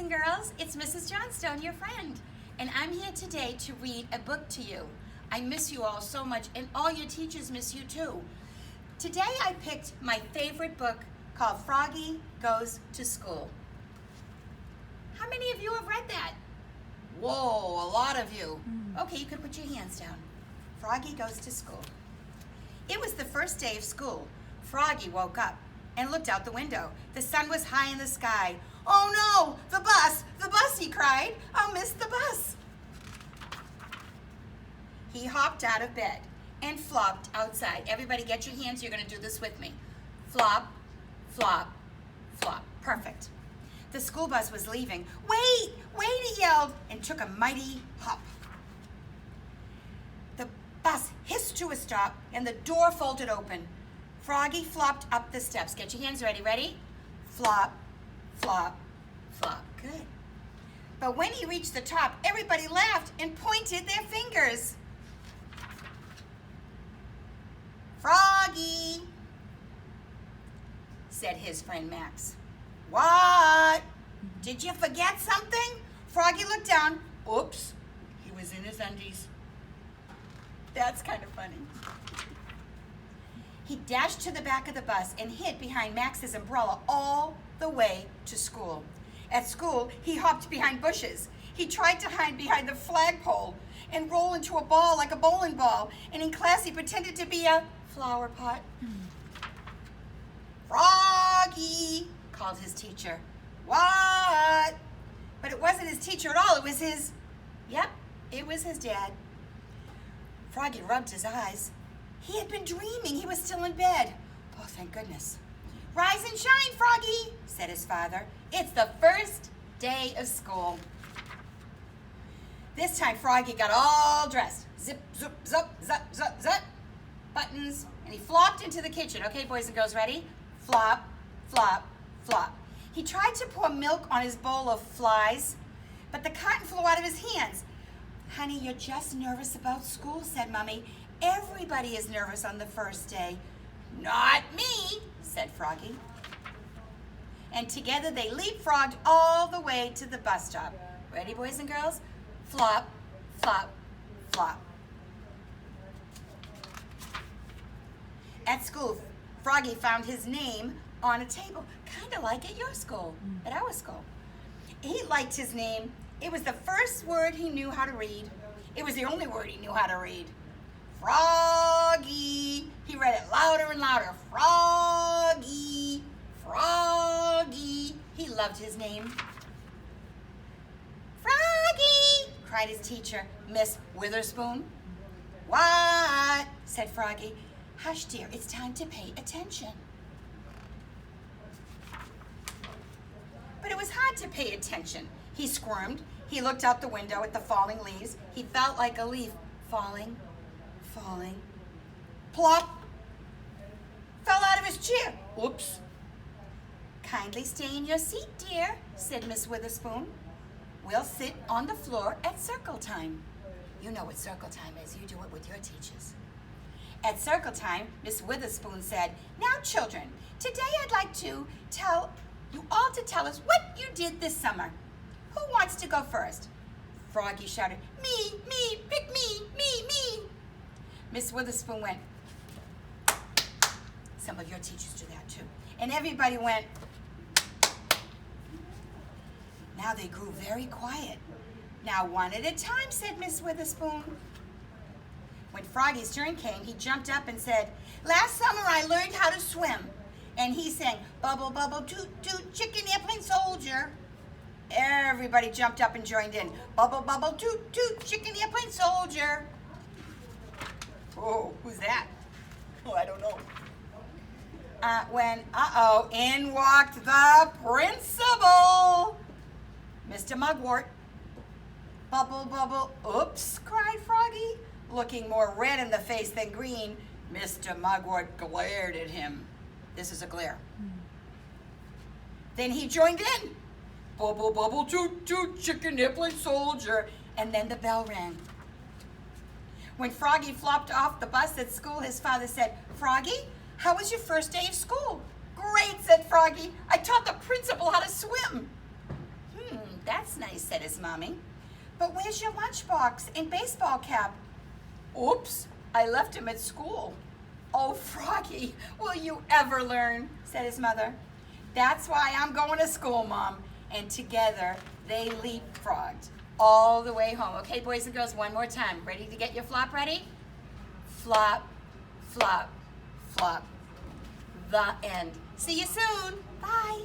and girls, it's Mrs. Johnstone, your friend, and I'm here today to read a book to you. I miss you all so much, and all your teachers miss you too. Today I picked my favorite book called Froggy Goes to School. How many of you have read that? Whoa, a lot of you. Okay, you can put your hands down. Froggy Goes to School. It was the first day of school. Froggy woke up and looked out the window. The sun was high in the sky. "Oh no, the bus, he cried. I'll miss the bus." He hopped out of bed and flopped outside. Everybody get your hands, you're gonna do this with me. Flop, flop, flop. Perfect. The school bus was leaving. Wait, he yelled, and took a mighty hop. The bus hissed to a stop, and the door folded open. Froggy flopped up the steps. Get your hands ready. Ready? Flop, flop, flop. Good. But when he reached the top, everybody laughed and pointed their fingers. "Froggy," said his friend Max. "What? Did you forget something?" Froggy looked down. Oops, he was in his undies. That's kind of funny. He dashed to the back of the bus and hid behind Max's umbrella all the way to school. At school, he hopped behind bushes. He tried to hide behind the flagpole and roll into a ball like a bowling ball. And in class, he pretended to be a flower pot. "Froggy," called his teacher. "What?" But it wasn't his teacher at all. It was his dad. Froggy rubbed his eyes. He had been dreaming. He was still in bed. Oh, thank goodness. "Rise and shine, Froggy," said his father. "It's the first day of school." This time Froggy got all dressed. Zip, zip, zip, zip, zip, zip. Buttons. And he flopped into the kitchen. Okay, boys and girls, ready? Flop, flop, flop. He tried to pour milk on his bowl of flies, but the cotton flew out of his hands. "Honey, you're just nervous about school," said Mommy. "Everybody is nervous on the first day." "Not me," said Froggy. And together they leapfrogged all the way to the bus stop. Ready, boys and girls? Flop, flop, flop. At school, Froggy found his name on a table, kind of like at your school, at our school. He liked his name. It was the first word he knew how to read. It was the only word he knew how to read. Froggy. He read it louder and louder. Froggy, Froggy. He loved his name. "Froggy," cried his teacher, Miss Witherspoon. "What?" said Froggy. "Hush, dear, it's time to pay attention." But it was hard to pay attention. He squirmed. He looked out the window at the falling leaves. He felt like a leaf falling, falling. Plop! Fell out of his chair. Oops. "Kindly stay in your seat, dear," said Miss Witherspoon. "We'll sit on the floor at circle time." You know what circle time is. You do it with your teachers. At circle time, Miss Witherspoon said, "Now, children, today I'd like to tell you all to tell us what you did this summer. Who wants to go first?" Froggy shouted, "Me, pick me." Miss Witherspoon went, some of your teachers do that too. And everybody went. Now they grew very quiet. "Now one at a time," said Miss Witherspoon. When Froggy's turn came, he jumped up and said, "Last summer I learned how to swim." And he sang, "Bubble, bubble, toot, toot, chicken airplane soldier." Everybody jumped up and joined in. "Bubble, bubble, toot, toot, chicken airplane soldier." Oh, who's that? Oh, I don't know. In walked the principal, Mr. Mugwort. "Bubble, bubble, oops," cried Froggy, looking more red in the face than green. Mr. Mugwort glared at him. This is a glare. Then he joined in. "Bubble, bubble, toot, toot, chicken airplane soldier." And then the bell rang. When Froggy flopped off the bus at school, his father said, "Froggy, how was your first day of school?" "Great," said Froggy. "I taught the principal how to swim." That's nice, said his mommy. But where's your lunchbox and baseball cap? Oops, I left him at school. Oh, Froggy, will you ever learn, said his mother. That's why I'm going to school, Mom. And together, they leapfrogged all the way home. Okay, boys and girls, one more time. Ready to get your flop ready? Flop, flop, flop. The end. See you soon. Bye.